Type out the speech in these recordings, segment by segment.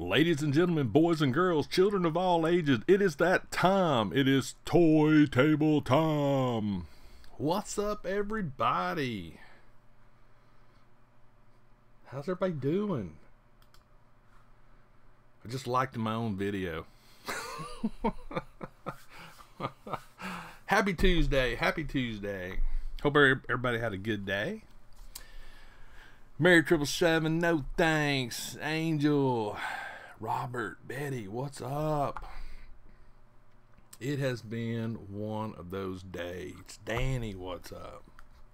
Ladies and gentlemen, boys and girls, children of all ages, it is that time. It is toy table time. What's up, everybody? How's everybody doing? I just liked my own video. Happy Tuesday. Happy Tuesday. Hope everybody had a good day. Mary 777, no thanks. Angel, Robert, Betty, what's up? It has been one of those days. Danny, what's up?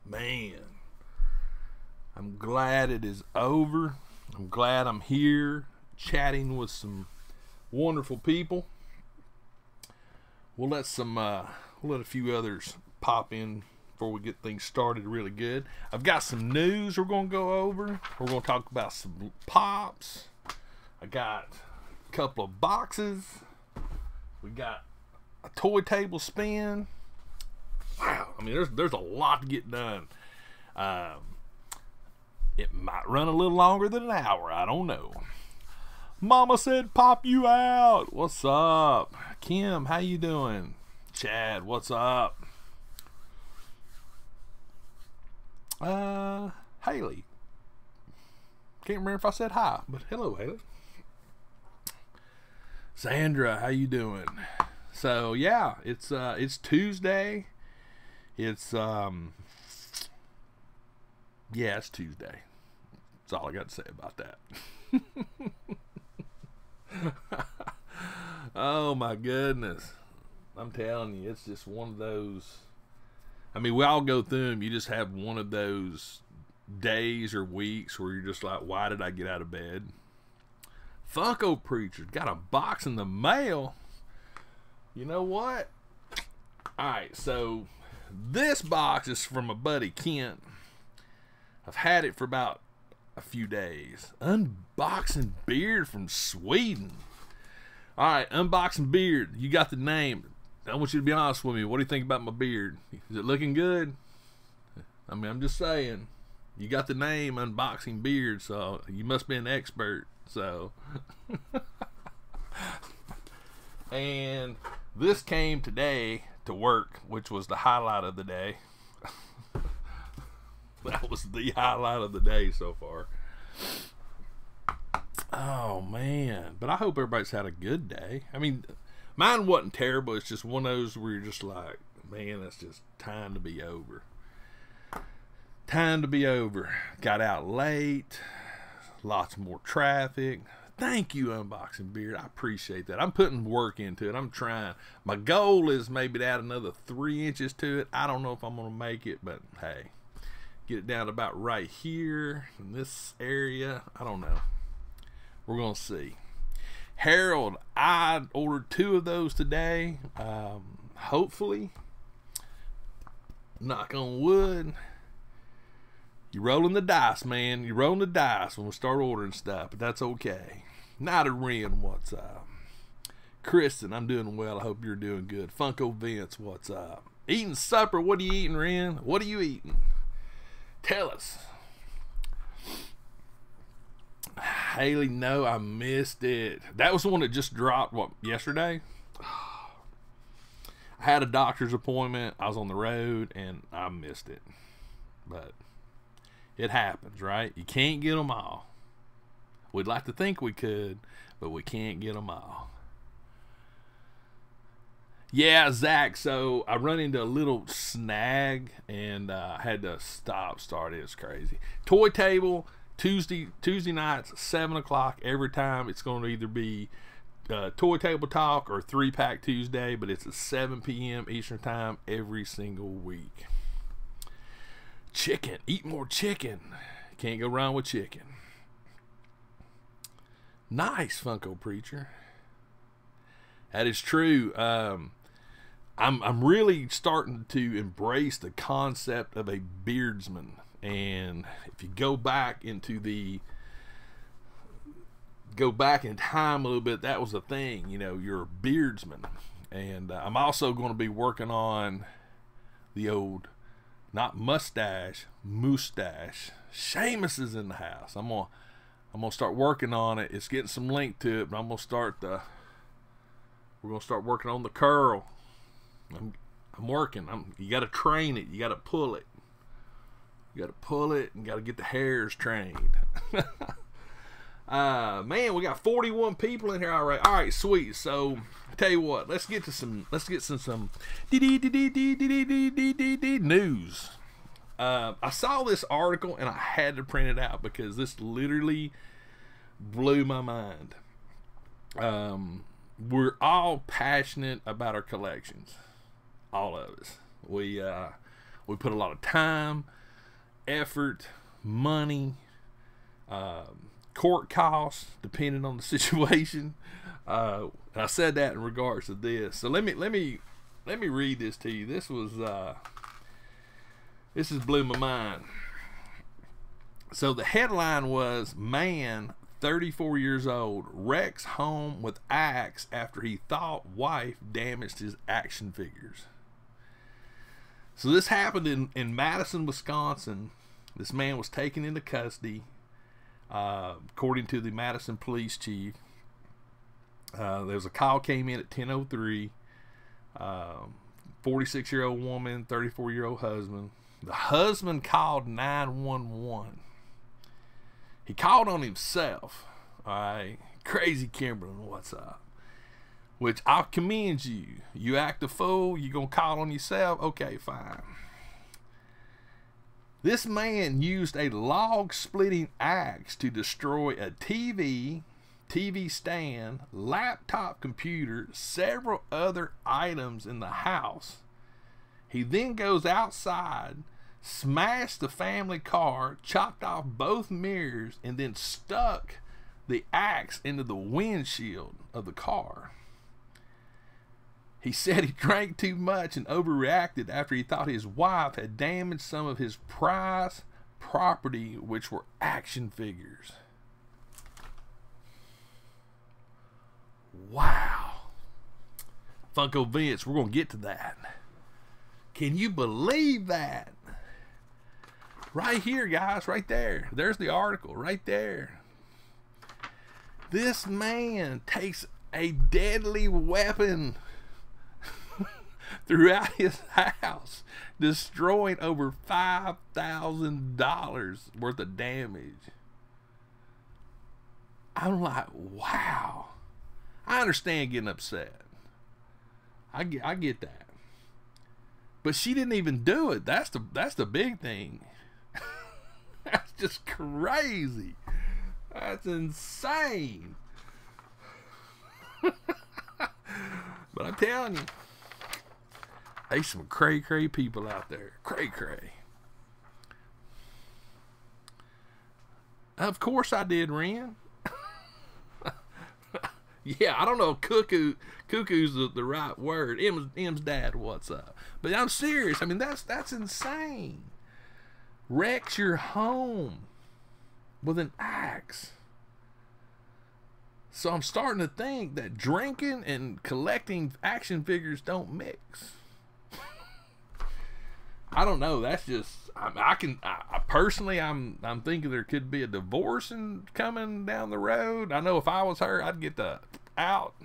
Man, I'm glad it is over. I'm glad I'm here chatting with some wonderful people. We'll let a few others pop in before we get things started really good. I've got some news we're going to go over. We're going to talk about some pops. I got a couple of boxes. We got a toy table spin. Wow, I mean, there's a lot to get done. It might run a little longer than an hour. I don't know. Mama said pop you out. What's up? Kim, how you doing? Chad, what's up? Haley. Can't remember if I said hi, but hello, Haley. Sandra, how you doing? So yeah, it's Tuesday. It's Tuesday. That's all I got to say about that. Oh my goodness. I'm telling you, it's just one of those. I mean, we all go through them. You just have one of those days or weeks where you're just like, why did I get out of bed? Funko Preacher got a box in the mail. You know what? Alright, so this box is from my buddy Kent. I've had it for about a few days. Unboxing Beard from Sweden. Alright, Unboxing Beard. You got the name. I want you to be honest with me. What do you think about my beard? Is it looking good? I mean, I'm just saying. You got the name Unboxing Beard, so you must be an expert. So, and this came today to work, which was the highlight of the day. That was the highlight of the day so far. Oh man, but I hope everybody's had a good day. I mean, mine wasn't terrible. It's just one of those where you're just like, man, it's just time to be over. Time to be over. Got out late. Lots more traffic. Thank you, Unboxing Beard. I appreciate that. I'm putting work into it. I'm trying. My goal is maybe to add another 3 inches to it. I don't know if I'm going to make it, but hey, get it down to about right here in this area. I don't know. We're going to see. Harold, I ordered 2 of those today. Hopefully, knock on wood. You're rolling the dice, man. You're rolling the dice when we start ordering stuff, but that's okay. Nida Ren, what's up? Kristen, I'm doing well. I hope you're doing good. Funko Vince, what's up? Eating supper. What are you eating, Ren? What are you eating? Tell us. Haley, no, I missed it. That was the one that just dropped, what, yesterday? I had a doctor's appointment. I was on the road, and I missed it. But it happens, right? You can't get them all. We'd like to think we could, but we can't get them all. Yeah, Zach, so I run into a little snag, and I had to start. It's crazy. Toy table, Tuesday nights, 7 o'clock every time. It's going to either be Toy Table Talk or 3-Pack Tuesday, but it's at 7 p.m. Eastern Time every single week. Chicken. Eat more chicken. Can't go wrong with chicken. Nice, Funko Preacher. That is true. I'm really starting to embrace the concept of a beardsman. And if you go back in time a little bit, that was a thing. You know, you're a beardsman. And I'm also going to be working on the old, not mustache, Seamus is in the house. I'm I'm gonna start working on it. It's getting some length to it, but I'm gonna start we're gonna start working on the curl. I'm working. You got to train it. You got to pull it. You got to pull it and got to get the hairs trained. Man, we got 41 people in here already. All right, sweet. So, I tell you what, let's get some news. I saw this article and I had to print it out because this literally blew my mind. We're all passionate about our collections. All of us. We put a lot of time, effort, money, court costs, depending on the situation. And I said that in regards to this. So let me read this to you. This has blew my mind. So the headline was, man, 34 years old, wrecks home with axe after he thought wife damaged his action figures. So this happened in Madison, Wisconsin. This man was taken into custody, according to the Madison police chief. There was a call came in at 10:03. 46-year-old woman, 34-year-old husband. The husband called 911. He called on himself. All right, crazy Kimberlin, what's up? Which I'll commend you. You act a fool, you gonna call on yourself? Okay, fine. This man used a log-splitting axe to destroy a TV stand, laptop computer, several other items in the house. He then goes outside, smashed the family car, chopped off both mirrors, and then stuck the axe into the windshield of the car. He said he drank too much and overreacted after he thought his wife had damaged some of his prized property, which were action figures. Wow. Funko Vince, we're going to get to that. Can you believe that? Right here, guys, right there. There's the article, right there. This man takes a deadly weapon throughout his house, destroying over $5,000 worth of damage. I'm like, wow. I understand getting upset. I get that. But she didn't even do it. That's the big thing. That's just crazy. That's insane. But I'm telling you, there's some cray people out there. Cray. Of course I did, Ren. Yeah, I don't know if cuckoo's the right word. M's dad, what's up? But I'm serious. I mean, that's insane. Wrecks your home with an axe. So I'm starting to think that drinking and collecting action figures don't mix. I don't know. That's just I personally I'm thinking there could be a divorce coming down the road. I know if I was her, I'd get out.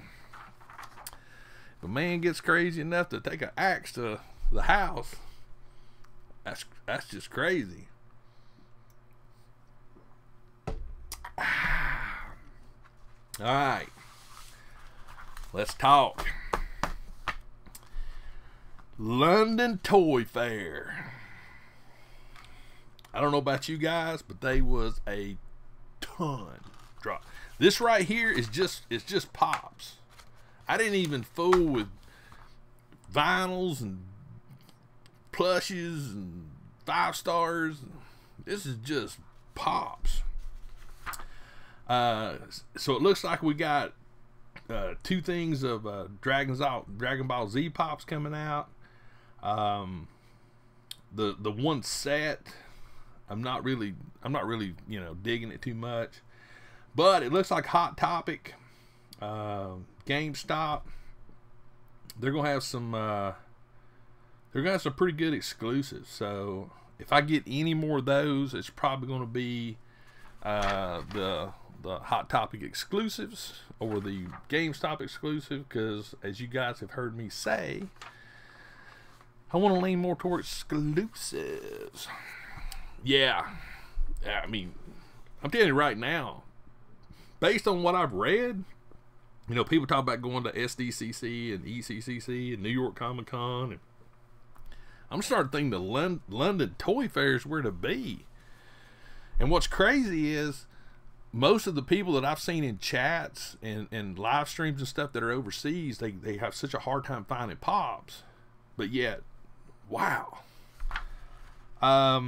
If a man gets crazy enough to take an axe to the house, that's just crazy. All right, let's talk. London Toy Fair. I don't know about you guys, but they was a ton drop. This right here is just pops. I didn't even fool with vinyls and plushes and 5 stars. This is just pops. So it looks like we got 2 things of Dragon Ball Z pops coming out. The one set, I'm not really digging it too much, but it looks like Hot Topic, GameStop, they're gonna have some pretty good exclusives. So if I get any more of those, it's probably gonna be the Hot Topic exclusives or the GameStop exclusive, because as you guys have heard me say, I want to lean more toward exclusives. Yeah, I mean, I'm telling you right now, based on what I've read, you know, people talk about going to SDCC and ECCC and New York Comic Con, and I'm starting to think the London Toy Fair is where to be. And what's crazy is most of the people that I've seen in chats and live streams and stuff that are overseas, they have such a hard time finding pops. But yet, wow. I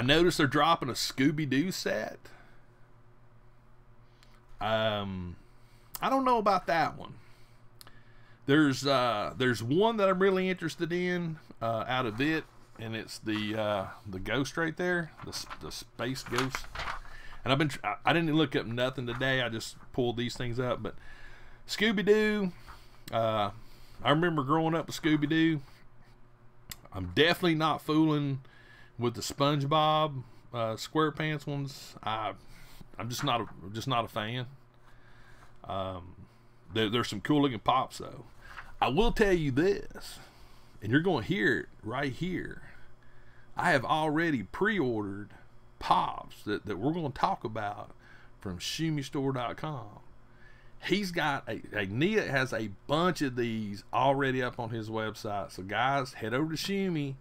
noticed they're dropping a Scooby-Doo set. I don't know about that one. There's one that I'm really interested in out of it, and it's the ghost right there, the space ghost. And I didn't look up nothing today. I just pulled these things up. But Scooby-Doo, I remember growing up with Scooby-Doo. I'm definitely not fooling with the SpongeBob SquarePants ones. I'm just not a fan. There's some cool looking pops though. I will tell you this, and you're going to hear it right here. I have already pre-ordered pops that we're going to talk about from ShumiStore.com. He's got Nia has a bunch of these already up on his website. So guys, head over to Shumi,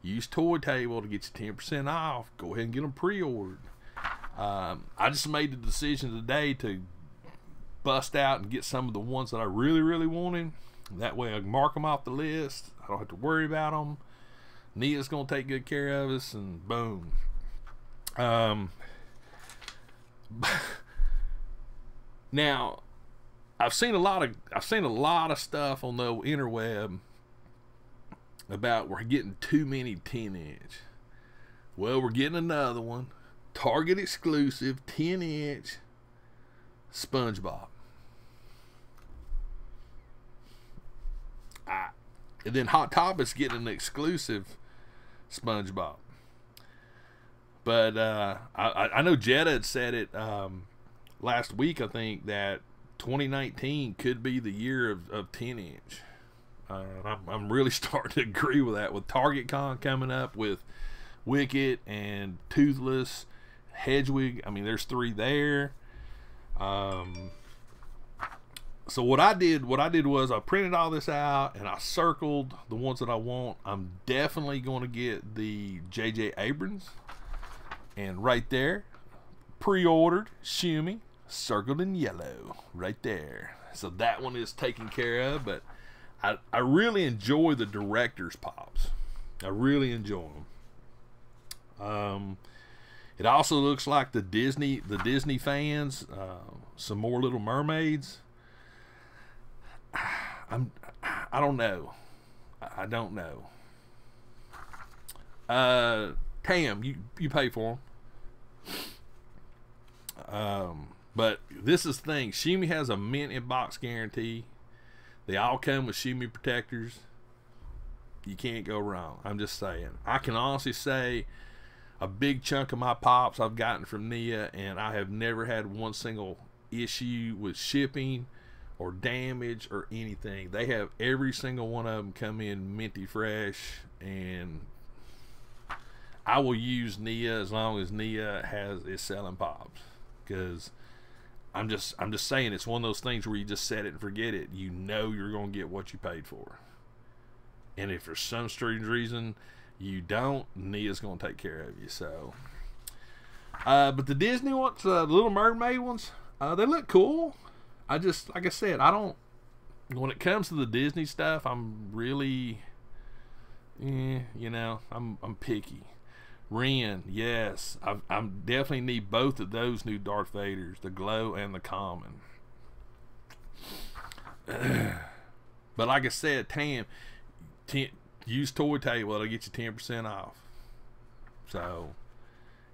use Toy Table to get you 10% off. Go ahead and get them pre-ordered. I just made the decision today to bust out and get some of the ones that I really, really wanted. That way I can mark them off the list. I don't have to worry about them. Nia's going to take good care of us, and boom. Now, I've seen a lot of stuff on the interweb about we're getting too many 10-inch. Well, we're getting another one, Target exclusive 10-inch SpongeBob. And then Hot Topic's getting an exclusive SpongeBob. But I know Jetta had said it last week, I think, that 2019 could be the year of 10-inch. I'm really starting to agree with that, with Target Con coming up with Wicket and Toothless, Hedwig. I mean, there's 3 there. So what I did was I printed all this out and I circled the ones that I want. I'm definitely going to get the J.J. Abrams, and right there, pre-ordered Shumi, circled in yellow, right there. So that one is taken care of. But I really enjoy the director's pops. I really enjoy them. It also looks like the Disney fans, some more Little Mermaids. I don't know. I don't know. Tam, you pay for them. But this is the thing. Shumi has a mint in box guarantee. They all come with Shumi protectors. You can't go wrong. I'm just saying. I can honestly say a big chunk of my pops I've gotten from Nia, and I have never had one single issue with shipping or damage or anything. They have every single one of them come in minty fresh, and I will use Nia as long as Nia is selling pops, because I'm just saying, it's one of those things where you just set it and forget it. You know you're going to get what you paid for, and if for some strange reason you don't, Nia's going to take care of you. So but the Disney ones, the Little Mermaid ones, they look cool. Like I said, when it comes to the Disney stuff, I'm really, I'm picky. Ren, yes, I definitely need both of those new Darth Vaders, the Glow and the Common. But like I said, Tam, use Toy Table, it'll get you 10% off. So,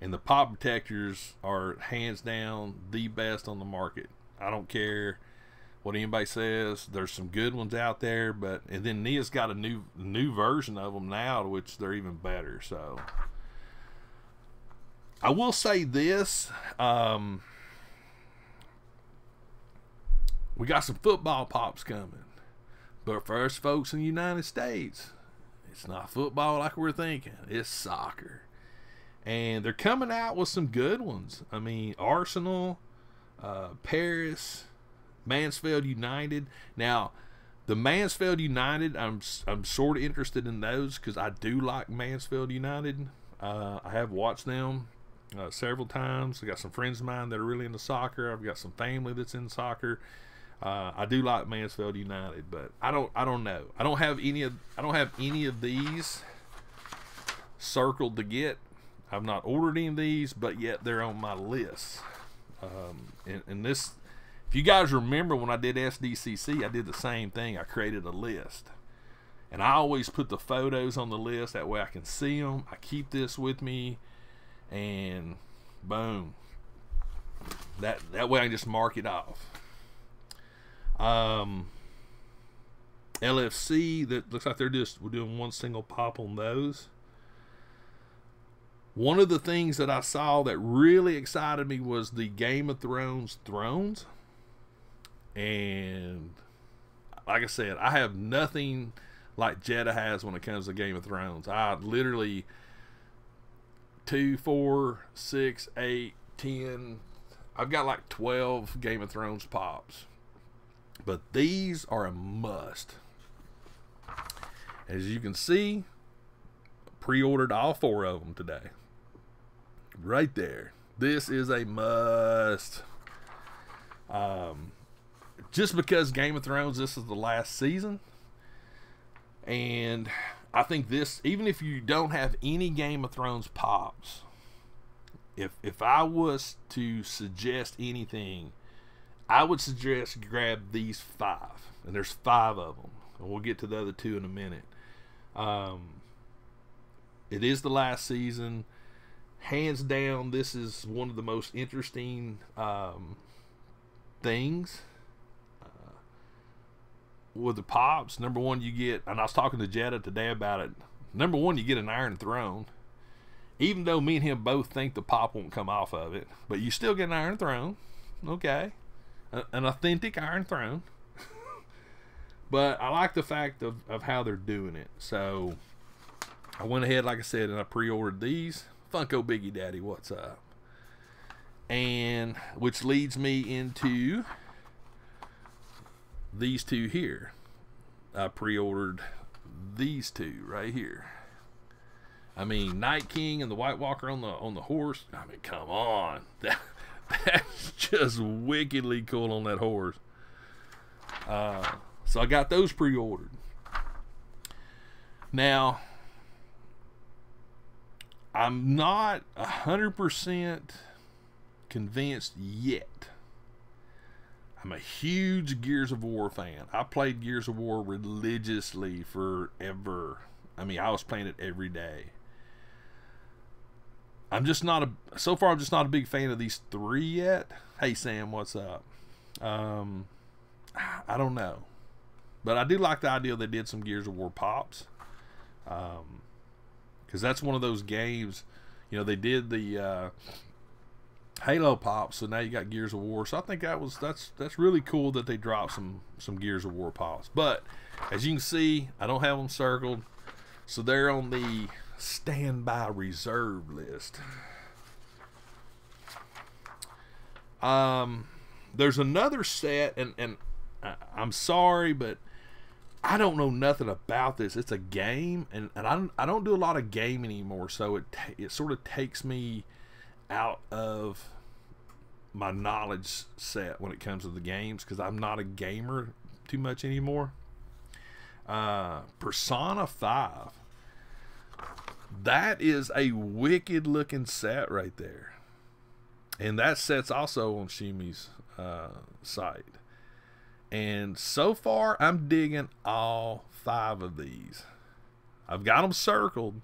and the pop protectors are hands down the best on the market. I don't care what anybody says. There's some good ones out there, and then Nia's got a new version of them now, which they're even better. So I will say this. We got some football pops coming. But for us folks in the United States, it's not football like we're thinking. It's soccer. And they're coming out with some good ones. I mean, Arsenal, Paris, Mansfield United. Now, the Mansfield United, I'm sort of interested in those because I do like Mansfield United. I have watched them several times. I got some friends of mine that are really into soccer. I've got some family that's in soccer. I do like Mansfield United, but I don't know. I don't have any of these circled to get. I've not ordered any of these, but yet they're on my list. And this, if you guys remember when I did SDCC, I did the same thing. I created a list, and I always put the photos on the list. That way I can see them. I keep this with me, and boom. That way I can just mark it off. LFC, that looks like we're doing one single pop on those. One of the things that I saw that really excited me was the Game of Thrones Thrones. And like I said, I have nothing like Jeddah has when it comes to Game of Thrones. I literally 2, 4, 6, 8, 10. I've got like 12 Game of Thrones pops. But these are a must. As you can see, pre-ordered all 4 of them today. Right there. This is a must. Just because Game of Thrones, this is the last season. And I think this, even if you don't have any Game of Thrones pops, if I was to suggest anything, I would suggest grab these 5. And there's 5 of them. And we'll get to the other 2 in a minute. It is the last season. Hands down, this is one of the most interesting things with the pops. Number one, you get, and I was talking to Jeddah today about it. Number one, you get an Iron Throne. Even though me and him both think the pop won't come off of it, but you still get an Iron Throne. Okay. An authentic Iron Throne. But I like the fact of how they're doing it. So I went ahead, like I said, and I pre-ordered these. Funko Biggie Daddy, what's up? And which leads me into these 2 here. I pre-ordered these 2 right here. I mean, Night King and the White Walker on the horse. I mean, come on. That's just wickedly cool on that horse. So I got those pre-ordered. Now, I'm not 100% convinced yet. I'm a huge Gears of War fan. I played Gears of War religiously forever. I mean, I was playing it every day. So far I'm just not a big fan of these 3 yet. Hey Sam, what's up? I don't know. But I do like the idea they did some Gears of War pops. Because that's one of those games, you know, they did the Halo pops, so now you got Gears of War. So I think that's really cool that they dropped some Gears of War pops. But as you can see, I don't have them circled, so they're on the standby reserve list. There's another set, and I'm sorry, but I don't know nothing about this. It's a game, and I don't do a lot of gaming anymore, so it sort of takes me out of my knowledge set when it comes to the games, because I'm not a gamer too much anymore. Persona 5. That is a wicked looking set right there. And that set's also on Shumi's site. And so far, I'm digging all 5 of these. I've got them circled,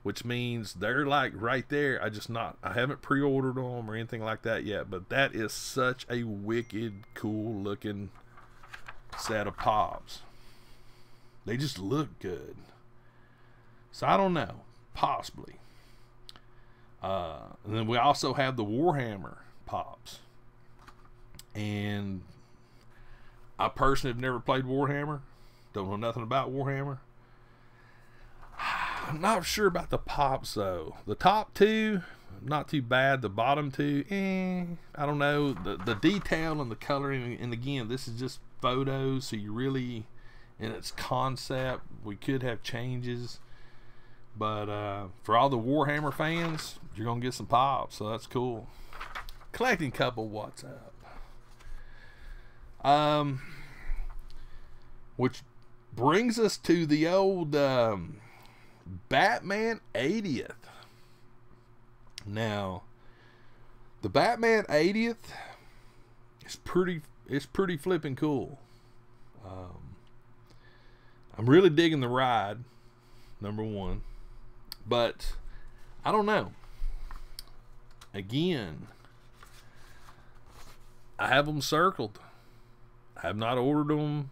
which means they're like right there. I haven't pre-ordered them or anything like that yet, but that is such a wicked, cool looking set of pops. They just look good. So I don't know. Possibly. And then we also have the Warhammer pops. And I personally have never played Warhammer. Don't know nothing about Warhammer. I'm not sure about the pops though. The top two, not too bad. The bottom two, I don't know. The detail and the coloring, and again, this is just photos, so you really, in its concept, we could have changes. But for all the Warhammer fans, you're gonna get some pops, so that's cool. Collecting couple, what's up? Which brings us to the old Batman 80th. Now, the Batman 80th is pretty flipping cool. I'm really digging the ride, number one, but I don't know. Again, I have them circled. I have not ordered them.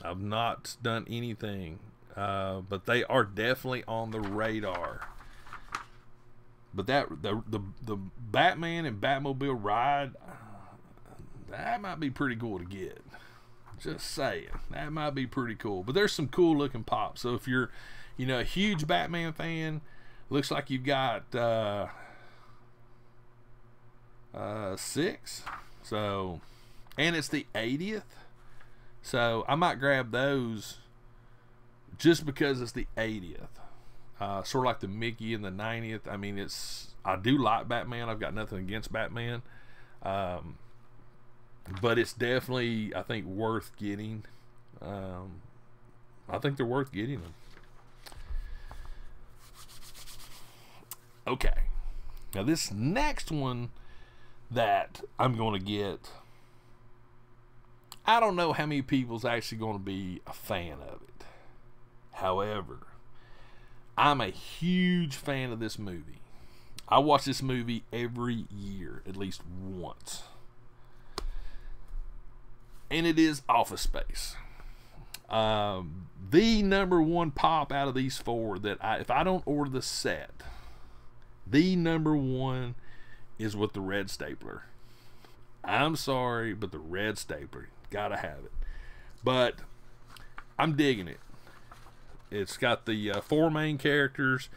I've not done anything, but they are definitely on the radar. But the Batman and Batmobile ride, that might be pretty cool to get. Just saying, that might be pretty cool. But there's some cool looking pops. So if you're, a huge Batman fan, looks like you've got 6. So, and it's the 80th. So I might grab those just because it's the 80th. Sort of like the Mickey and the 90th. I mean, I do like Batman. I've got nothing against Batman. But it's definitely, I think, worth getting. I think they're worth getting them. Okay. Now this next one that I'm going to get, I don't know how many people's actually going to be a fan of it. However, I'm a huge fan of this movie. I watch this movie every year, at least once. And it is Office Space. The number one pop out of these four that if I don't order the set, the number one is with the red stapler. I'm sorry, but the red stapler, gotta have it. But I'm digging it. It's got the 4 main characters.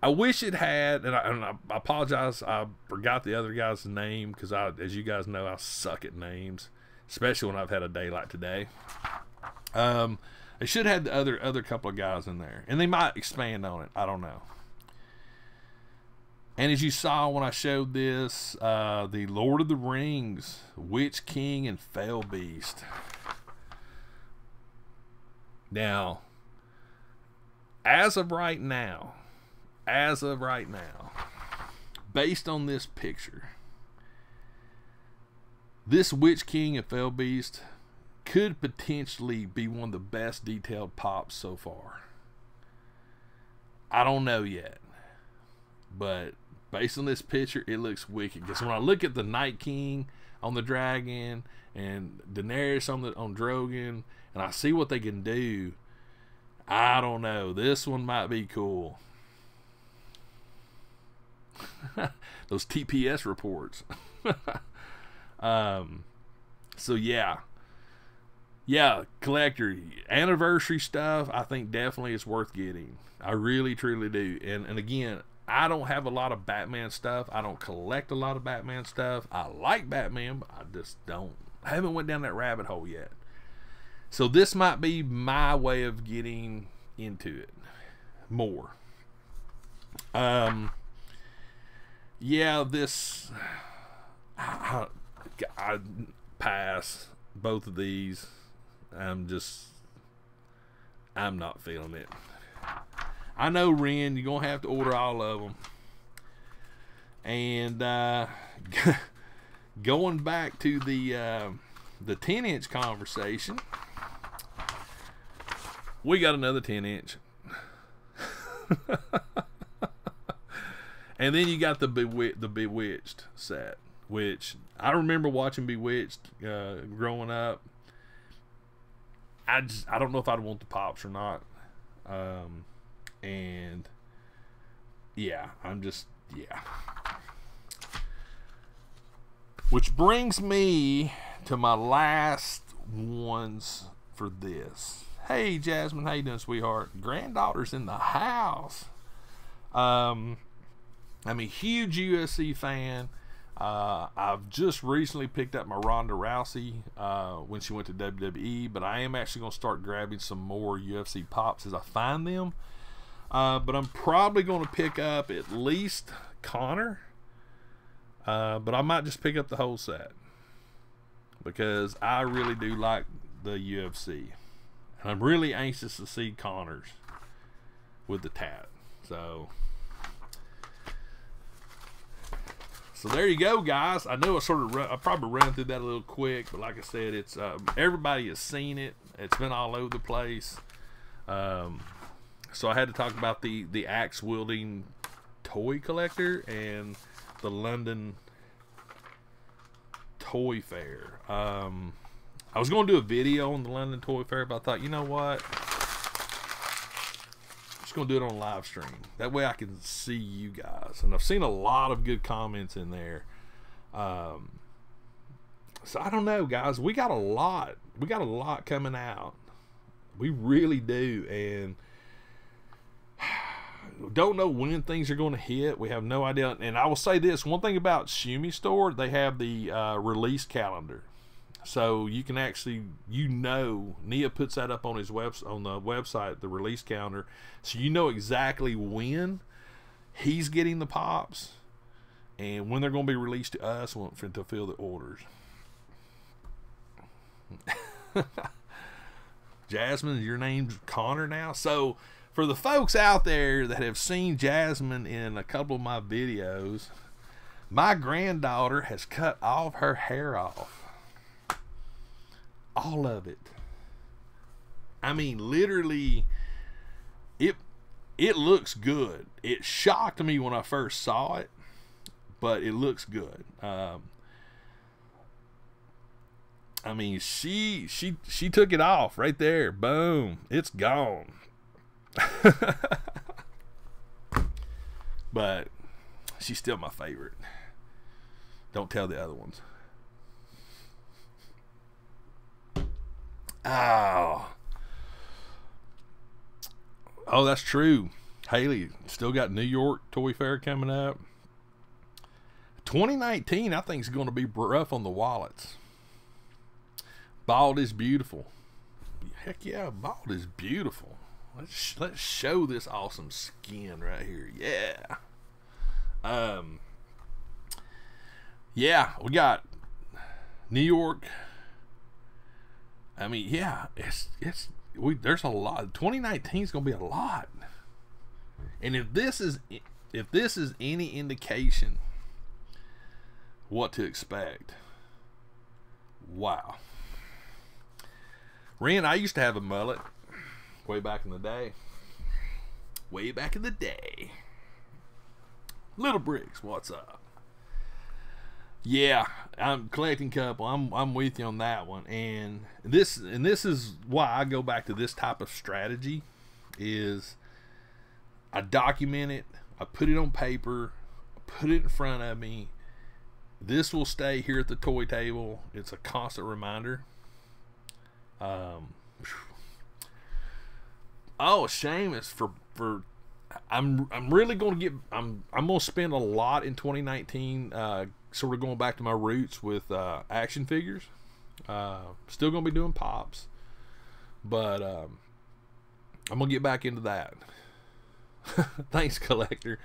I wish it had, and I apologize, I forgot the other guy's name, because as you guys know, I suck at names, especially when I've had a day like today. They should have had the other couple of guys in there, and they might expand on it. I don't know. And as you saw when I showed this, the Lord of the Rings, Witch King and Fell Beast. Now, as of right now, based on this picture, this Witch King and Fell Beast could potentially be one of the best detailed pops so far. I don't know yet, but based on this picture, it looks wicked. Because when I look at the Night King on the dragon and Daenerys on Drogon, and I see what they can do, I don't know. This one might be cool. Those TPS reports. So yeah, collector anniversary stuff, I think definitely is worth getting. I really truly do. And again, I don't have a lot of Batman stuff. I don't collect a lot of Batman stuff. I like Batman, but I haven't went down that rabbit hole yet. So this might be my way of getting into it more. Yeah, this I pass both of these. I'm not feeling it. I know, Ren, you're gonna have to order all of them. And going back to the 10-inch conversation, we got another 10-inch. And then you got the Bewitched set, which I remember watching Bewitched growing up. I don't know if I'd want the pops or not. And yeah, Which brings me to my last ones for this. Hey, Jasmine, how you doing, sweetheart? Granddaughter's in the house. I'm a huge UFC fan. I've just recently picked up my Ronda Rousey when she went to WWE, but I am actually going to start grabbing some more UFC pops as I find them. But I'm probably going to pick up at least Connor, but I might just pick up the whole set because I really do like the UFC. And I'm really anxious to see Connor's with the tat. So there you go, guys. I know I probably ran through that a little quick, but like I said, it's everybody has seen it. It's been all over the place. So I had to talk about the axe wielding toy collector and the London Toy Fair. I was going to do a video on the London Toy Fair, but I thought, you know what? I'm just going to do it on live stream. That way I can see you guys. And I've seen a lot of good comments in there. So I don't know, guys. We got a lot. We got a lot coming out. We really do. And don't know when things are going to hit. We have no idea. And I will say this. One thing about Shumi Store, they have the release calendar. So you can actually, Nia puts that up on the website, the release calendar. So you know exactly when he's getting the pops and when they're going to be released to us to fill the orders. Jasmine, your name's Connor now. So for the folks out there that have seen Jasmine in a couple of my videos, my granddaughter has cut all of her hair off. All of it. I mean, literally, it looks good. It shocked me when I first saw it, but it looks good. I mean, she took it off right there. Boom, it's gone. But she's still my favorite. Don't tell the other ones. Oh, that's true. Haley, still got New York Toy Fair coming up. 2019, I think, is going to be rough on the wallets. Bald is beautiful. Heck yeah, bald is beautiful. Let's show this awesome skin right here. Yeah. Yeah, we got New York. I mean, yeah, there's a lot. 2019 is going to be a lot. And if this is any indication what to expect, wow. Ren, I used to have a mullet way back in the day. Way back in the day. Little Bricks, what's up? Yeah, I'm collecting couple. I'm with you on that one. And this is why I go back to this type of strategy is I document it, I put it on paper, I put it in front of me. This will stay here at the toy table. It's a constant reminder. Seamus, for I'm really going to I'm going to spend a lot in 2019 sort of going back to my roots with action figures. Still going to be doing pops, but I'm going to get back into that. Thanks, collector.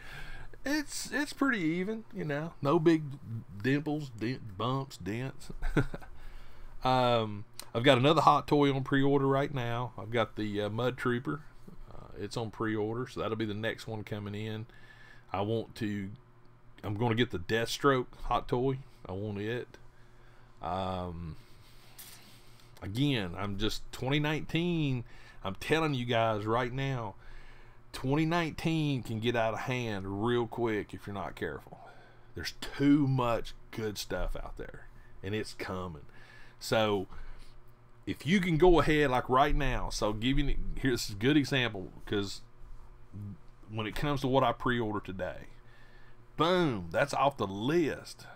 It's pretty even, you know, no big dimples, bumps, dents. I've got another hot toy on pre-order right now. I've got the Mud Trooper. It's on pre-order, so that'll be the next one coming in. I'm going to get the Deathstroke hot toy. I want it. Again, I'm just 2019. I'm telling you guys right now, 2019 can get out of hand real quick if you're not careful. There's too much good stuff out there, and it's coming. So if you can go ahead like right now, so here's a good example, because when it comes to what I pre-ordered today, boom, that's off the list.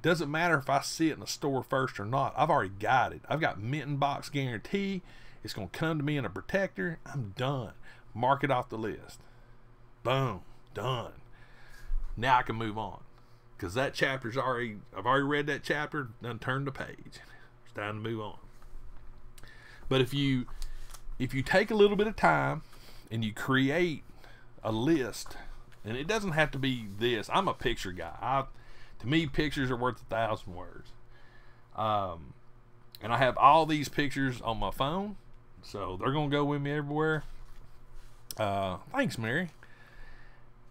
Doesn't matter if I see it in the store first or not. I've already got it. I've got mint in box guarantee. It's going to come to me in a protector. I'm done. Mark it off the list. Boom. Done. Now I can move on. Because that chapter's already, I've already read that chapter, done turned the page. It's time to move on. But if you take a little bit of time and you create a list, and it doesn't have to be this. I'm a picture guy. To me, pictures are worth 1,000 words. And I have all these pictures on my phone, so they're going to go with me everywhere. Thanks, Mary.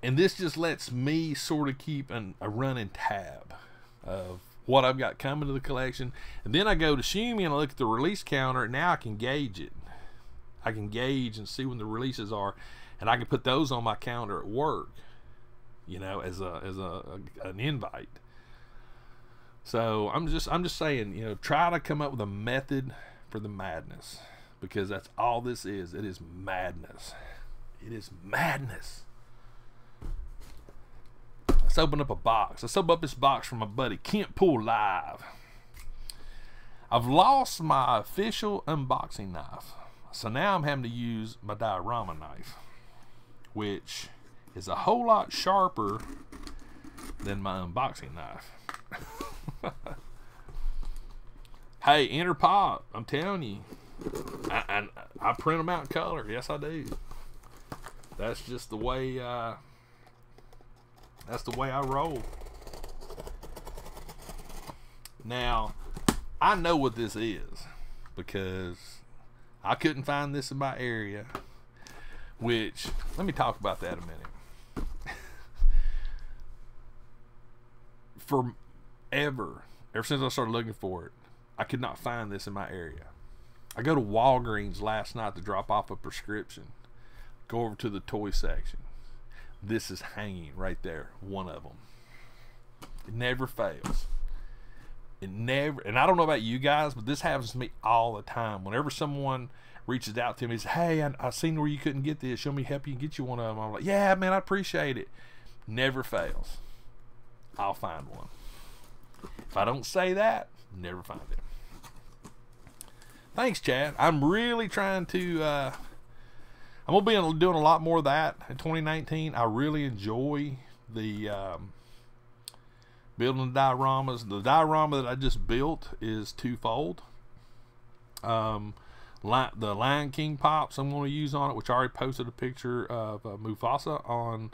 And this just lets me sort of keep a running tab of what I've got coming to the collection. And then I go to Shumi and I look at the release counter, and now I can gauge it. I can gauge and see when the releases are, and I can put those on my calendar at work, you know, as an invite. So I'm just saying, you know, try to come up with a method for the madness, because that's all this is. It is madness. It is madness. Let's open up a box. Let's open up this box from my buddy Kent Pool Live. I've lost my official unboxing knife, so now I'm having to use my diorama knife, which is a whole lot sharper than my unboxing knife. Hey, enter pop. I'm telling you, I print them out in color. Yes, I do. That's just the way. That's the way I roll. Now, I know what this is because I couldn't find this in my area. Which, let me talk about that a minute. Ever since I started looking for it, I could not find this in my area. I go to Walgreens last night to drop off a prescription. Go over to the toy section. This is hanging right there, one of them. It never fails. It never, and I don't know about you guys, but this happens to me all the time. Whenever someone reaches out to me and says, hey, I seen where you couldn't get this. Show me, help you get you one of them. I'm like, yeah, man, I appreciate it. Never fails. I'll find one. If I don't say that, never find it. Thanks, Chad. I'm really trying to, I'm going to be doing a lot more of that in 2019. I really enjoy the building the dioramas. The diorama that I just built is twofold. The Lion King pops I'm going to use on it, which I already posted a picture of Mufasa on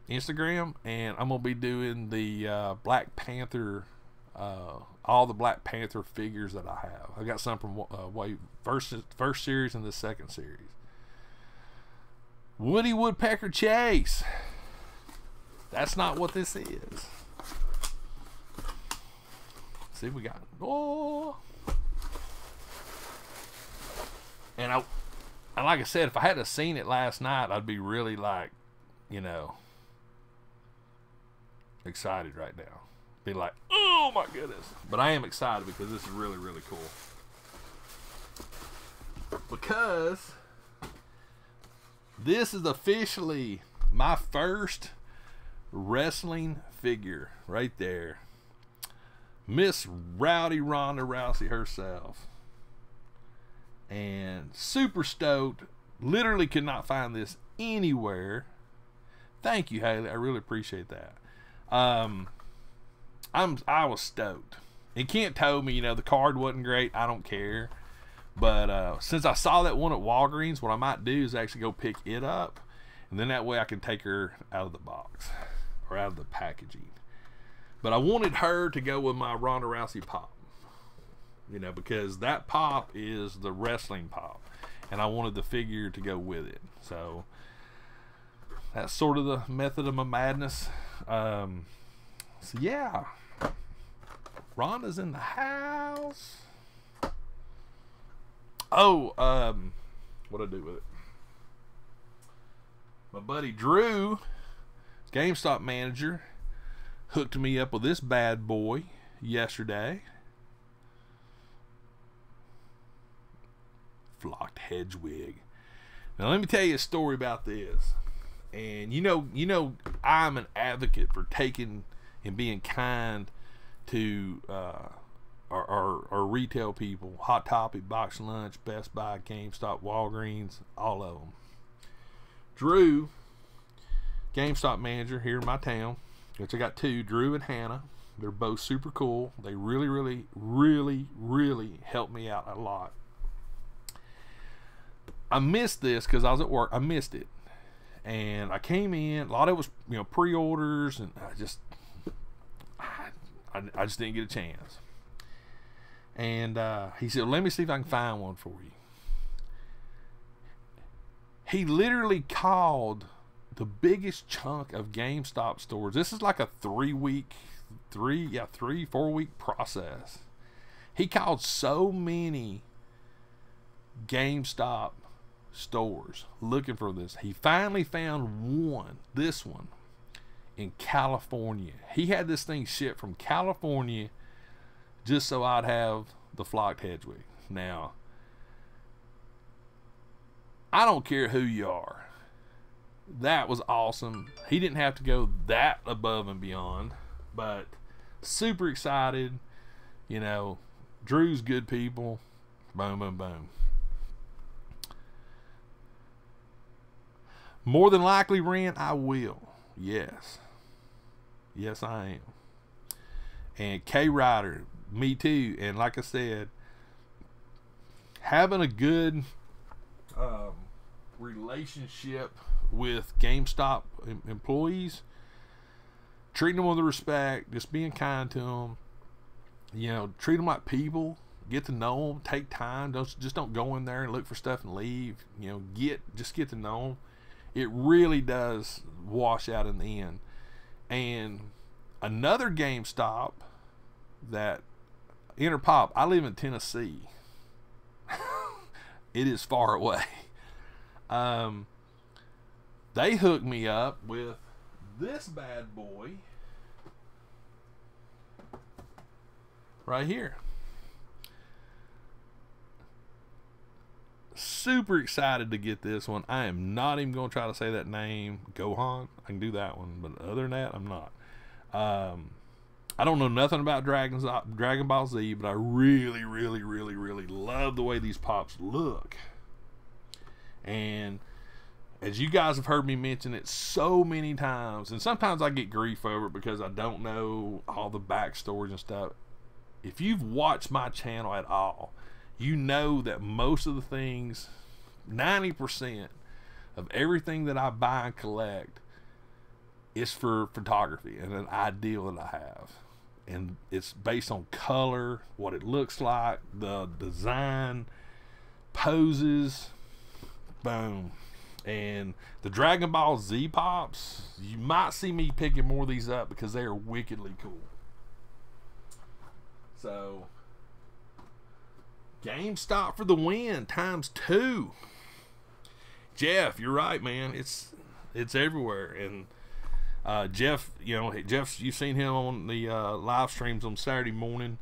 Instagram, and I'm going to be doing the Black Panther, all the Black Panther figures that I have. I got some from first series and the second series. Woody Woodpecker Chase. That's not what this is. See, we got, oh. And like I said, if I hadn't seen it last night, I'd be really like, you know, excited right now. Be like, oh my goodness. But I am excited because this is really, really cool. Because this is officially my first wrestling figure right there. Miss Rowdy Ronda Rousey herself. And super stoked. Literally could not find this anywhere. Thank you, Haley. I really appreciate that. I was stoked. And Kent told me, you know, the card wasn't great. I don't care. But since I saw that one at Walgreens, what I might do is actually go pick it up, and then that way I can take her out of the box or out of the packaging. But I wanted her to go with my Ronda Rousey pop, you know, because that pop is the wrestling pop, and I wanted the figure to go with it. So that's sort of the method of my madness. So yeah, Ronda's in the house. Oh, what'd I do with it? My buddy Drew, GameStop manager, hooked me up with this bad boy yesterday. Flocked Hedgewig. Now let me tell you a story about this. And you know, I'm an advocate for taking and being kind to our retail people. Hot Topic, Box Lunch, Best Buy, GameStop, Walgreens, all of them. Drew, GameStop manager here in my town, which I got two, Drew and Hannah. They're both super cool. They really, really, really, really helped me out a lot. I missed this because I was at work. I missed it. And I came in, a lot of it was, pre-orders, and I just didn't get a chance. And he said, let me see if I can find one for you. He literally called the biggest chunk of GameStop stores. This is like a 4 week process. He called so many GameStop stores looking for this. He finally found this one in California. He had this thing shipped from California just so I'd have the flocked Hedwig. Now, I don't care who you are. That was awesome. He didn't have to go that above and beyond, but super excited. Drew's good people. Boom, boom, boom. More than likely, Ren, I will. Yes. Yes, I am. And K Ryder, me too. And like I said, having a good relationship with GameStop employees, treating them with respect, just being kind to them, treat them like people, get to know them, take time, don't go in there and look for stuff and leave, just get to know them. It really does wash out in the end. And another GameStop that Interpop, I live in Tennessee. It is far away. They hooked me up with this bad boy right here. Super excited to get this one. I am not even going to try to say that name. Gohan. I can do that one, but other than that, I'm not. I don't know nothing about Dragon Ball Z, but I really, really, really, really love the way these pops look. And as you guys have heard me mention it so many times, and sometimes I get grief over it because I don't know all the backstories and stuff. If you've watched my channel at all, you know that most of the things, 90% of everything that I buy and collect is for photography and an ideal that I have. And it's based on color, what it looks like, the design, poses, boom. And the Dragon Ball Z pops, you might see me picking more of these up because they are wickedly cool. So, GameStop for the win ×2. Jeff, you're right, man. It's everywhere. And Jeff, you've seen him on the live streams on Saturday morning.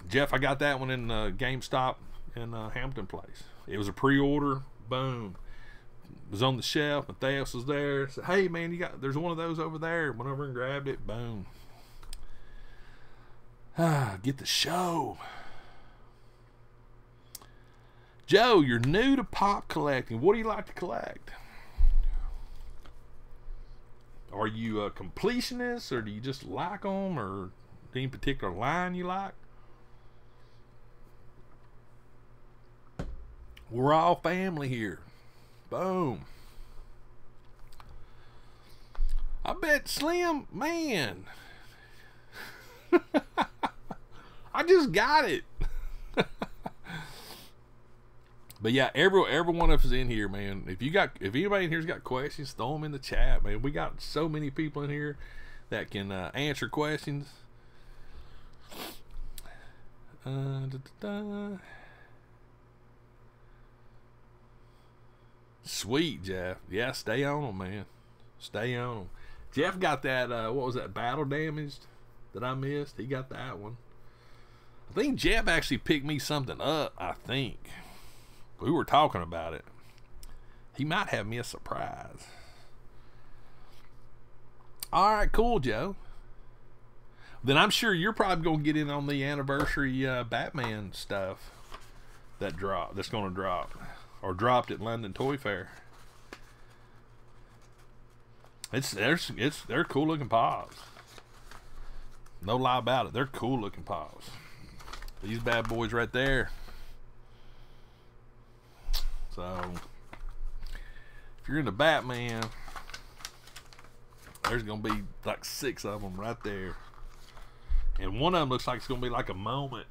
Jeff, I got that one in GameStop in Hampton Place. It was a pre-order. Boom. It was on the shelf. Matthias was there. Said, hey, man, there's one of those over there. Went over and grabbed it. Boom. Get the show. Joe, you're new to pop collecting. What do you like to collect? Are you a completionist, or do you just like them, or any particular line you like? We're all family here. Boom. I bet Slim, man. I just got it. But yeah, every one of us in here, man. If anybody in here's got questions, throw them in the chat, man. We got so many people in here that can answer questions. Sweet, Jeff. Yeah, stay on them, man. Stay on them. Jeff got that. What was that? Battle Damaged that I missed. He got that one. I think Jeff actually picked me something up. I think. We were talking about it. He might have me a surprise. All right, cool, Joe. Then I'm sure you're probably gonna get in on the anniversary Batman stuff that's gonna drop or dropped at London Toy Fair. They're cool looking pops. No lie about it. They're cool looking pops. These bad boys right there. So if you're into Batman, there's gonna be like 6 of them right there, and one of them looks like it's gonna be like a moment,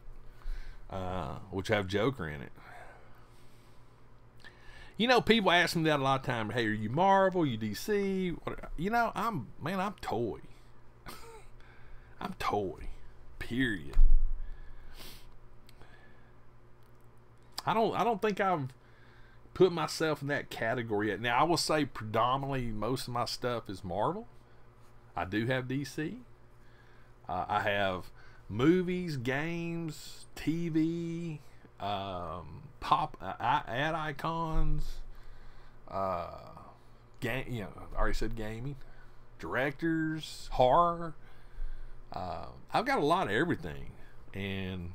which have Joker in it. You know, people ask me that a lot of times. Hey, are you Marvel? You DC? What? You know, I'm toy. I'm toy. Period. I don't think I've put myself in that category yet. Now, I will say predominantly most of my stuff is Marvel. I do have DC. I have movies, games, TV, pop ad icons, game. You know, I already said gaming, directors, horror. I've got a lot of everything, and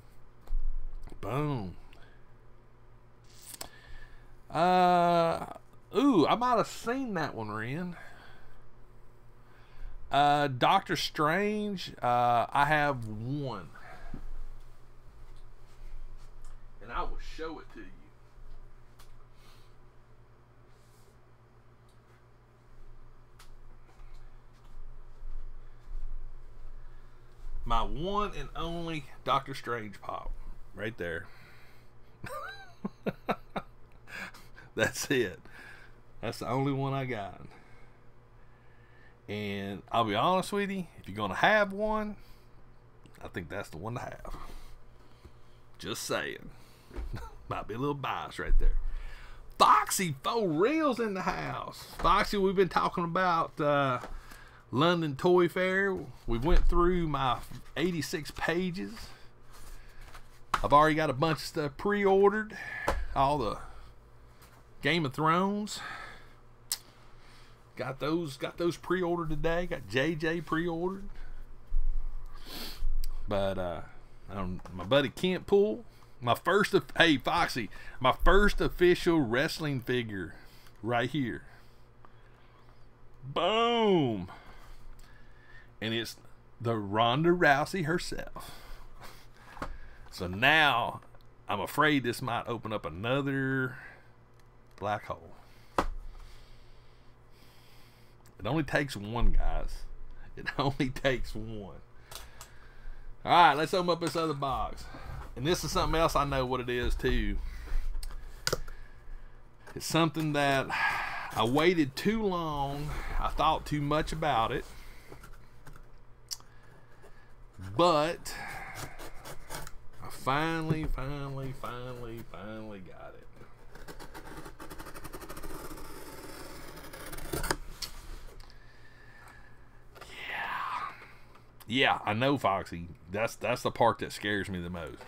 boom. I might have seen that one, Ren. Doctor Strange, I have one. And I will show it to you. My one and only Doctor Strange pop. Right there. That's it. That's the only one I got. And I'll be honest with you, if you're going to have one, I think that's the one to have. Just saying. Might be a little biased right there. Foxy, for real's in the house. Foxy, we've been talking about London Toy Fair. We went through my 86 pages. I've already got a bunch of stuff pre-ordered. All the Game of Thrones. Got those pre-ordered today. Got JJ pre-ordered. But my buddy Kent Pool, hey Foxy, my first official wrestling figure right here. Boom. And it's the Ronda Rousey herself. So now I'm afraid this might open up another black hole. It only takes one, guys. It only takes one. Alright, let's open up this other box. And this is something else I know what it is too. It's something that I waited too long. I thought too much about it. But I finally got it. Yeah, I know, Foxy. That's the part that scares me the most.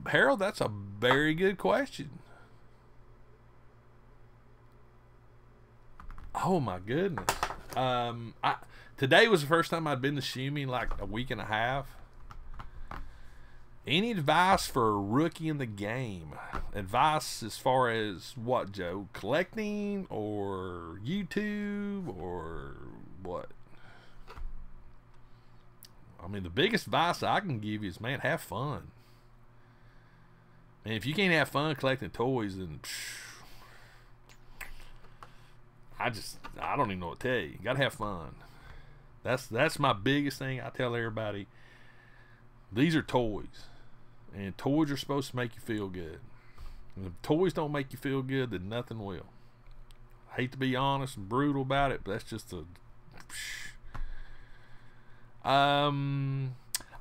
Harold, that's a very good question. Oh my goodness. Today was the first time I'd been to Shumi in like a week and a half. Any advice for a rookie in the game? Advice as far as what, Joe? Collecting or YouTube or what? I mean, the biggest advice I can give you is, man, have fun. And if you can't have fun collecting toys, then I don't even know what to tell you. You gotta have fun. That's my biggest thing. I tell everybody, these are toys. And toys are supposed to make you feel good. And if toys don't make you feel good, then nothing will. I hate to be honest and brutal about it, but that's just a... I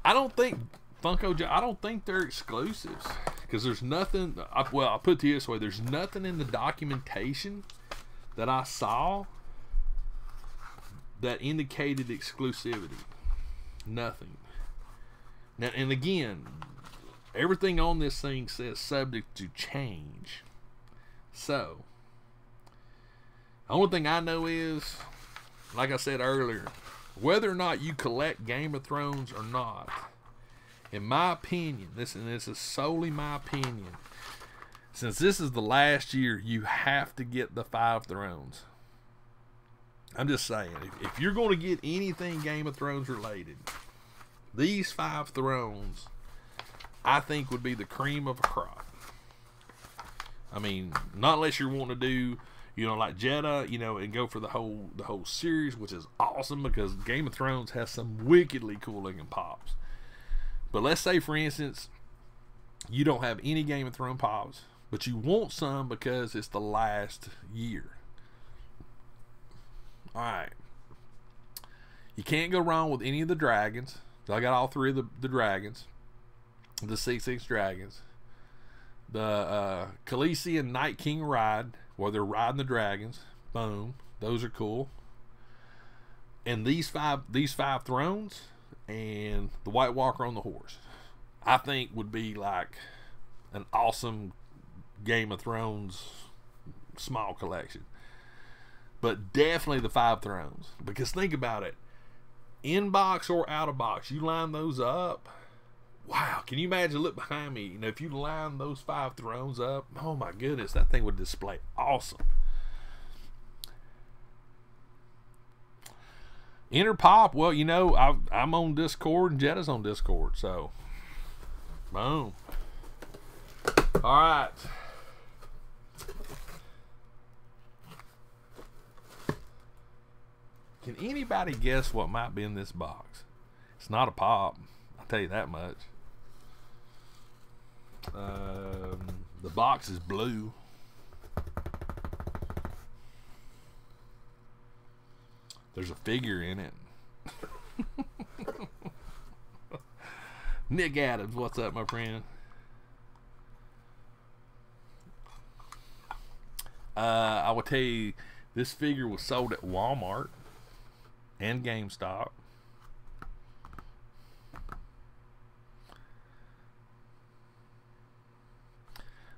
don't think I don't think they're exclusives. Because there's nothing... I'll put it to you this way. There's nothing in the documentation that I saw that indicated exclusivity. Nothing. Now, and again... Everything on this thing says subject to change. So, the only thing I know is, like I said earlier, whether or not you collect Game of Thrones or not, in my opinion, this is solely my opinion, since this is the last year, you have to get the 5 Thrones. I'm just saying, if you're going to get anything Game of Thrones related, these 5 Thrones, I think, would be the cream of a crop. I mean, not unless you're wanting to do, you know, like Jeddah, you know, and go for the whole series, which is awesome because Game of Thrones has some wickedly cool looking pops. But let's say, for instance, you don't have any Game of Thrones pops, but you want some because it's the last year. All right. You can't go wrong with any of the dragons. So I got all 3 of the dragons, the 6 dragons. The Khaleesi and Night King ride, where they're riding the dragons. Boom, those are cool. And these five thrones and the White Walker on the horse, I think would be like an awesome Game of Thrones small collection. But definitely the 5 thrones, because think about it, in box or out of box, you line those up. Wow, can you imagine? Look behind me. You know, if you line those 5 thrones up, oh my goodness, that thing would display awesome. Inner pop, well, you know, I'm on Discord and Jetta's on Discord, so boom. All right. Can anybody guess what might be in this box? It's not a pop, I'll tell you that much. The box is blue. There's a figure in it. Nick Adams, what's up, my friend? I will tell you, this figure was sold at Walmart and GameStop.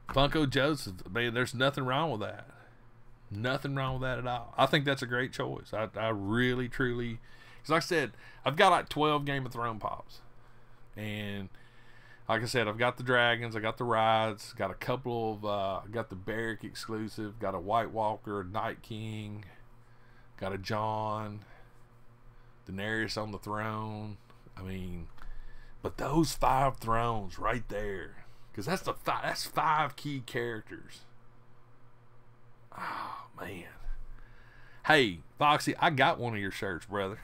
Funko Joseph, man, there's nothing wrong with that. Nothing wrong with that at all. I think that's a great choice. I really, truly, because like I said, I've got like 12 Game of Thrones pops. And like I said, I've got the dragons, I got the rides, got a couple of, got the Barrack exclusive, got a White Walker, Night King, got a Jon, Daenerys on the throne. I mean, but those 5 thrones right there, because that's 5 key characters. Oh man. Hey, Foxy, I got one of your shirts, brother.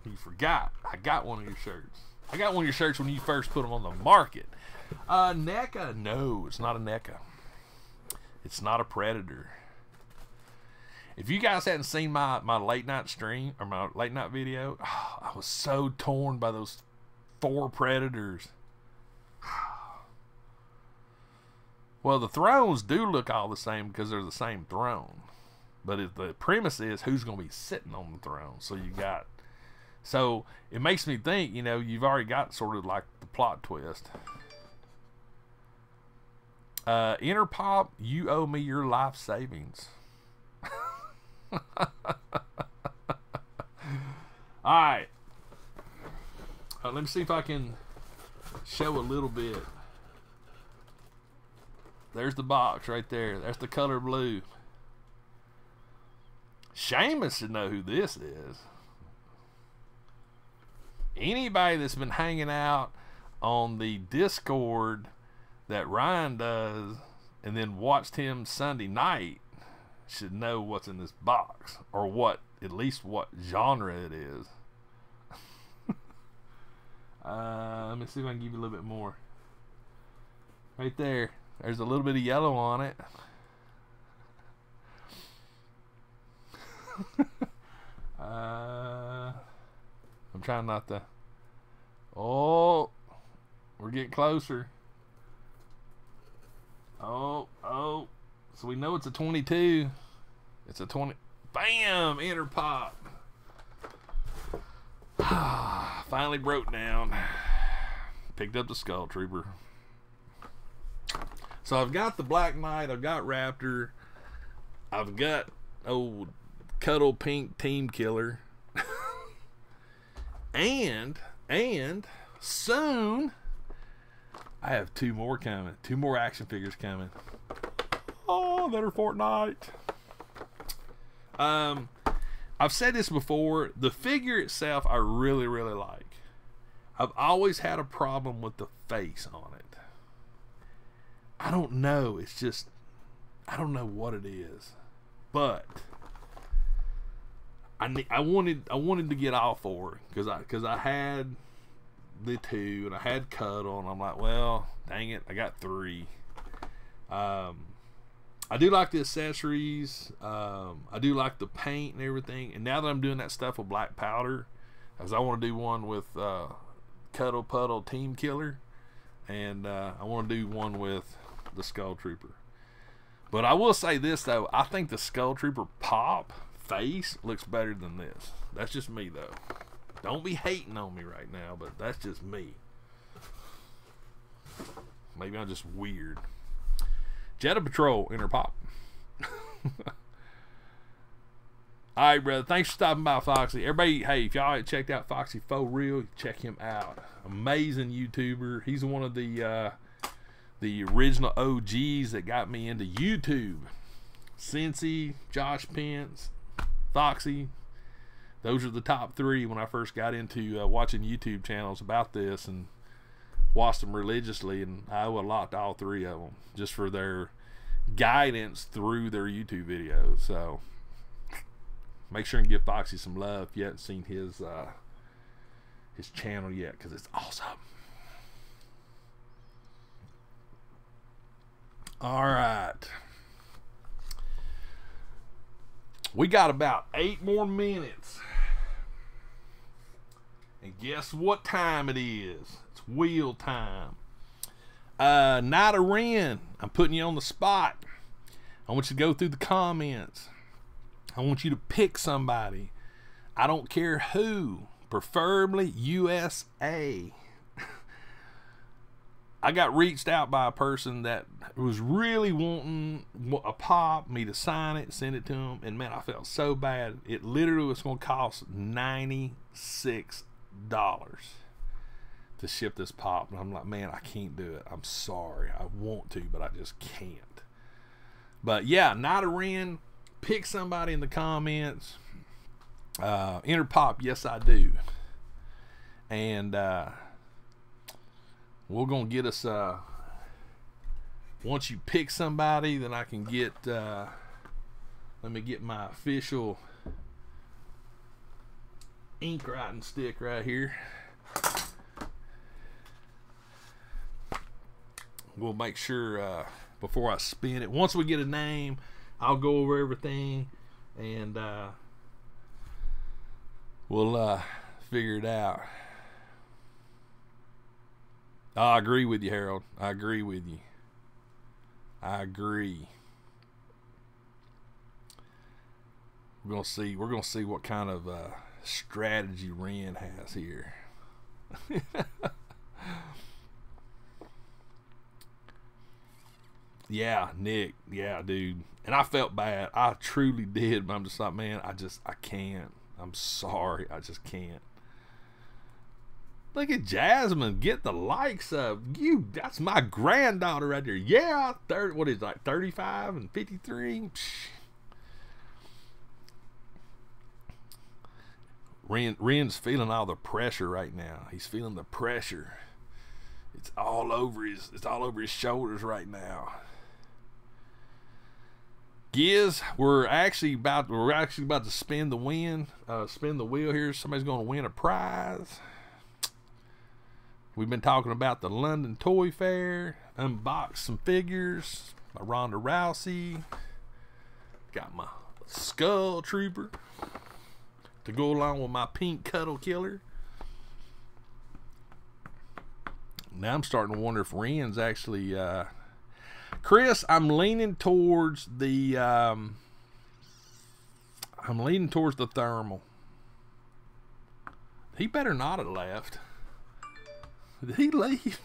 You forgot. I got one of your shirts. I got one of your shirts when you first put them on the market. NECA. No, it's not a NECA. It's not a Predator. If you guys hadn't seen my late night stream or my late night video, oh, I was so torn by those 4 Predators. Well, the thrones do look all the same because they're the same throne. But the premise is who's going to be sitting on the throne. So you got... So it makes me think, you know, you've already got sort of like the plot twist. Inner Pop, you owe me your life savings. Alright. Let me see if I can show a little bit. There's the box right there. That's the color blue. Seamus should know who this is. Anybody that's been hanging out on the Discord that Ryan does and then watched him Sunday night should know what's in this box, or what, at least what genre it is. Let me see if I can give you a little bit more. Right there. There's a little bit of yellow on it. I'm trying not to. Oh, we're getting closer. Oh. So we know it's a 22. It's a 20. Bam! Inner Pop. Finally broke down. Picked up the Skull Trooper. So I've got the Black Knight, I've got Raptor, I've got old Cuddle Pink Team Killer, and soon I have 2 more coming, 2 more action figures coming. Oh, that are Fortnite. I've said this before. The figure itself I really, really like. I've always had a problem with the face on it. I don't know. It's just, I don't know what it is. But I wanted to get all 4 because I had the 2 and I had Cuddle, and I'm like, well, dang it, I got 3. I do like the accessories. I do like the paint and everything. And now that I'm doing that stuff with black powder, as I want to do one with Cuddle Puddle Team Killer, and I want to do one with the Skull Trooper. But I will say this though, I think the Skull Trooper pop face looks better than this. That's just me though. Don't be hating on me right now, but that's just me. Maybe I'm just weird. Jetta Patrol Inner Pop. Alright, brother. Thanks for stopping by, Foxy. Everybody, hey, if y'all ain't checked out Foxy Faux Real, check him out. Amazing YouTuber. He's one of the original OGs that got me into YouTube. Cincy, Josh Pence, Foxy. Those are the top 3 when I first got into watching YouTube channels about this and watched them religiously, and I owe a lot to all 3 of them just for their guidance through their YouTube videos. So make sure and give Foxy some love if you haven't seen his channel yet, because it's awesome. All right, we got about 8 more minutes, and guess what time it is? It's wheel time. Night of Ren, I'm putting you on the spot. I want you to go through the comments. I want you to pick somebody. I don't care who, preferably USA. I got reached out by a person that was really wanting a pop, me to sign it, send it to him, and man, I felt so bad. It literally was going to cost $96 to ship this pop, and I'm like, man, I can't do it. I'm sorry. I want to, but I just can't. But yeah, Night of Ren, pick somebody in the comments. Enter pop, yes I do. And we're gonna get us once you pick somebody, then I can get let me get my official ink writing stick right here. We'll make sure before I spin it, once we get a name, I'll go over everything and we'll figure it out. I agree with you, Harold. I agree with you. I agree. We're gonna see. We're gonna see what kind of strategy Ren has here. Yeah, Nick. Yeah, dude. And I felt bad. I truly did. But I'm just like, man, I can't. I'm sorry. I just can't. Look at Jasmine, get the likes up. That's my granddaughter right there. Yeah, what is it, like 35 and 53? Ren's feeling all the pressure right now. He's feeling the pressure. It's all over his shoulders right now. Giz, we're actually about to spin the wheel here. Somebody's going to win a prize. We've been talking about the London Toy Fair, unboxed some figures by Ronda Rousey. Got my Skull Trooper to go along with my pink Cuddle Killer. Now I'm starting to wonder if Ren's actually Chris, I'm leaning towards the thermal. He better not have left. Did he leave?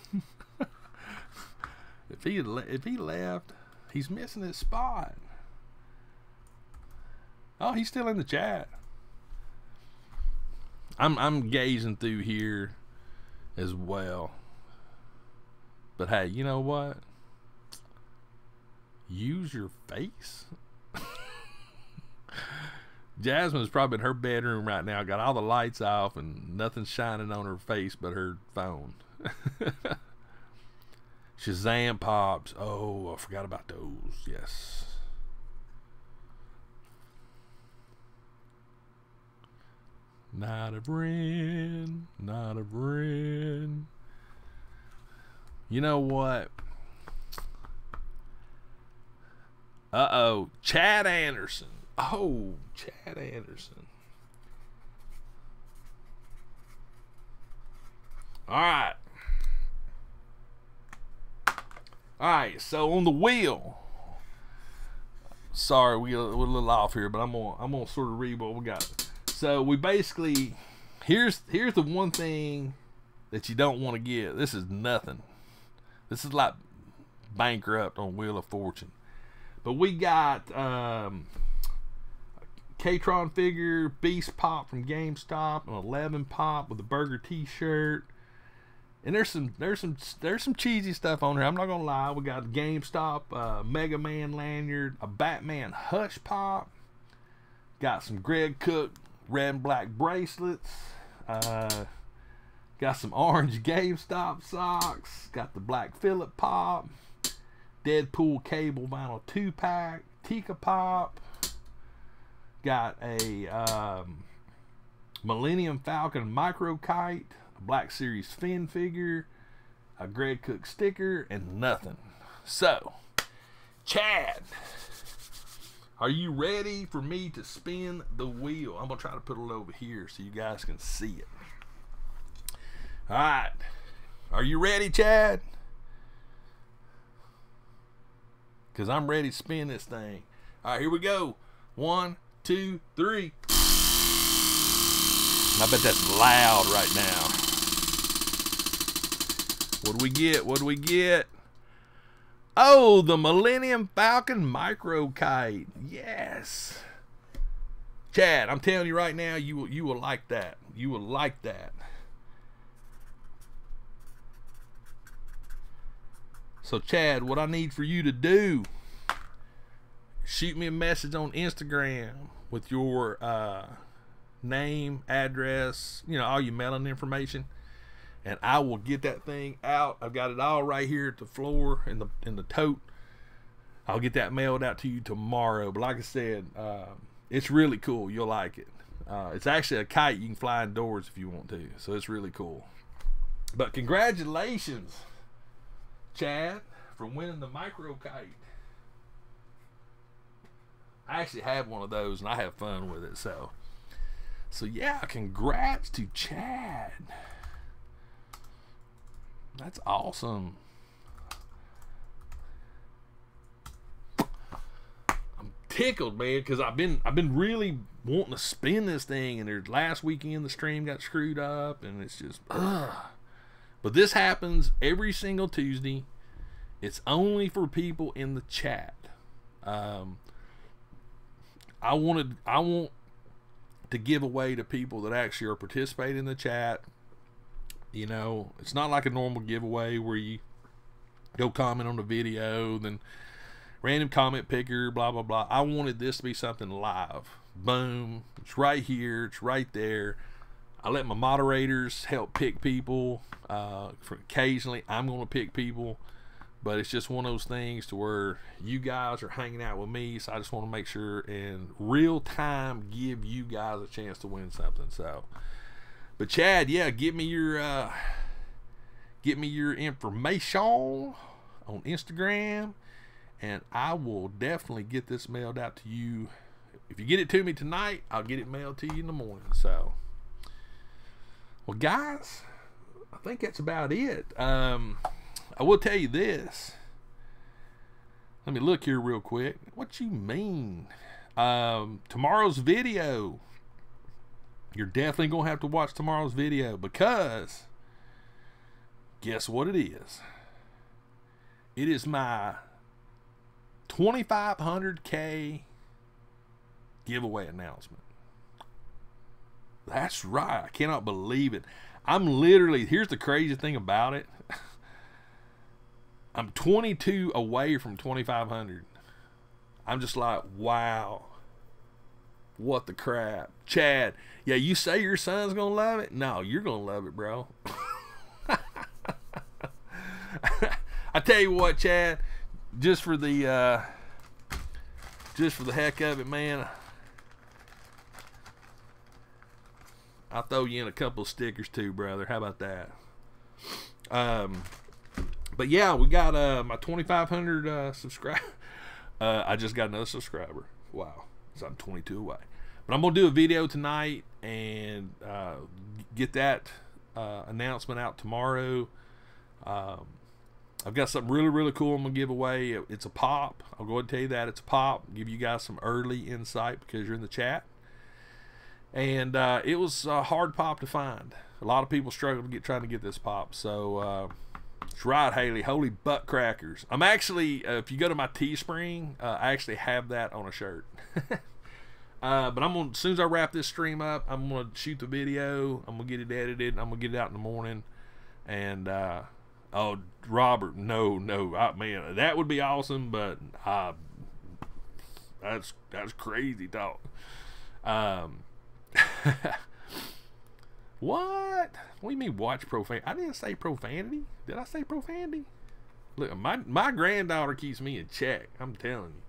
If he left, he's missing his spot. Oh, he's still in the chat. I'm gazing through here as well. But hey, you know what? Use your face. Jasmine's probably in her bedroom right now, got all the lights off and nothing shining on her face but her phone. Shazam pops. Oh, I forgot about those. Yes. Not a friend, not a friend. You know what? Uh-oh. Chad Anderson. Oh, Chad Anderson. All right. All right, so on the wheel. Sorry, we're a little off here, but I'm gonna sort of read what we got. So we basically, here's the one thing that you don't want to get. This is nothing. This is like bankrupt on Wheel of Fortune. But we got K-Tron figure, Beast Pop from GameStop, an 11 Pop with a Burger T-shirt. And there's some cheesy stuff on here. I'm not gonna lie. We got GameStop Mega Man lanyard, a Batman Hush Pop. Got some Greg Cook red and black bracelets. Got some orange GameStop socks. Got the Black Phillip Pop. Deadpool Cable Vinyl 2-pack. Tika Pop. Got a Millennium Falcon Micro Kite. A Black Series Finn figure. A Greg Cook sticker. And nothing. So, Chad, are you ready for me to spin the wheel? I'm going to try to put it over here so you guys can see it. All right. Are you ready, Chad? Because I'm ready to spin this thing. All right, here we go. 1, 2, 3. I bet that's loud right now. What do we get? What do we get? Oh, the Millennium Falcon Micro Kite. Yes. Chad, I'm telling you right now, you will like that. You will like that. So, Chad, what I need for you to do, shoot me a message on Instagram with your name, address, you know, all your mailing information. And I will get that thing out. I've got it all right here at the floor in the tote. I'll get that mailed out to you tomorrow. But like I said, it's really cool. You'll like it. It's actually a kite you can fly indoors if you want to. So it's really cool. But congratulations, Chad, for winning the micro kite. I actually have one of those and I have fun with it. So yeah, congrats to Chad. That's awesome. I'm tickled, man, because I've been really wanting to spin this thing, and there's last weekend the stream got screwed up, and it's just But this happens every single Tuesday. It's only for people in the chat. I want to give away to people that actually are participating in the chat. You know, it's not like a normal giveaway where you go comment on the video, then random comment picker, blah, blah, blah. I wanted this to be something live. Boom. It's right here. It's right there. I let my moderators help pick people. Occasionally, I'm going to pick people. But it's just one of those things to where you guys are hanging out with me. So I just want to make sure in real time give you guys a chance to win something. So, but Chad, yeah, give me your information on Instagram, and I will definitely get this mailed out to you. If you get it to me tonight, I'll get it mailed to you in the morning. So, well, guys, I think that's about it. I will tell you this. Let me look here real quick. What you mean? Tomorrow's video. You're definitely going to have to watch tomorrow's video, because guess what it is? It is my 2,500K giveaway announcement. That's right. I cannot believe it. I'm literally, here's the crazy thing about it. I'm 22 away from 2,500. I'm just like, wow. What the crap. Chad, yeah, you say your son's going to love it? No, you're going to love it, bro. I tell you what, Chad, just for the heck of it, man, I'll throw you in a couple of stickers too, brother. How about that? But yeah, we got my 2,500 subscribers. I just got another subscriber. Wow. So I'm 22 away. But I'm going to do a video tonight and get that announcement out tomorrow. I've got something really, really cool I'm going to give away. It's a pop. I'll go ahead and tell you that. It's a pop. Give you guys some early insight because you're in the chat. And it was a hard pop to find. A lot of people struggle to trying to get this pop. So that's right, Haley. Holy butt crackers. I'm actually, if you go to my Teespring, I actually have that on a shirt. But I'm gonna, as soon as I wrap this stream up, I'm gonna shoot the video. I'm gonna get it edited. I'm gonna get it out in the morning. And oh, Robert, no, man, that would be awesome. But that's crazy talk. What do you mean watch profanity? I didn't say profanity. Did I say profanity? Look, my granddaughter keeps me in check. I'm telling you.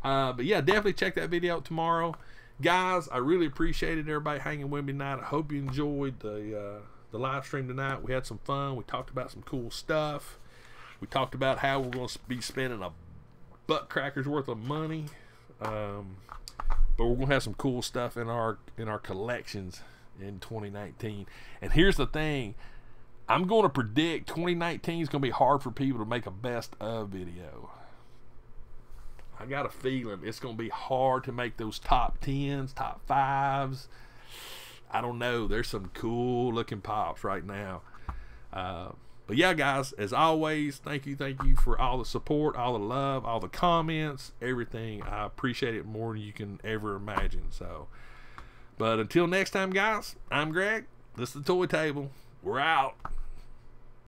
But yeah, definitely check that video out tomorrow, guys. I really appreciated everybody hanging with me tonight. I hope you enjoyed the live stream tonight. We had some fun. We talked about some cool stuff. We talked about how we're going to be spending a butt cracker's worth of money. But we're gonna have some cool stuff in our collections in 2019. And here's the thing, I'm going to predict 2019 is going to be hard for people to make a best of video. I got a feeling it's going to be hard to make those top 10s, top 5s. I don't know. There's some cool looking pops right now. But yeah, guys, as always, thank you for all the support, all the love, all the comments, everything. I appreciate it more than you can ever imagine. So, but until next time, guys, I'm Greg. This is the Toy Table. We're out.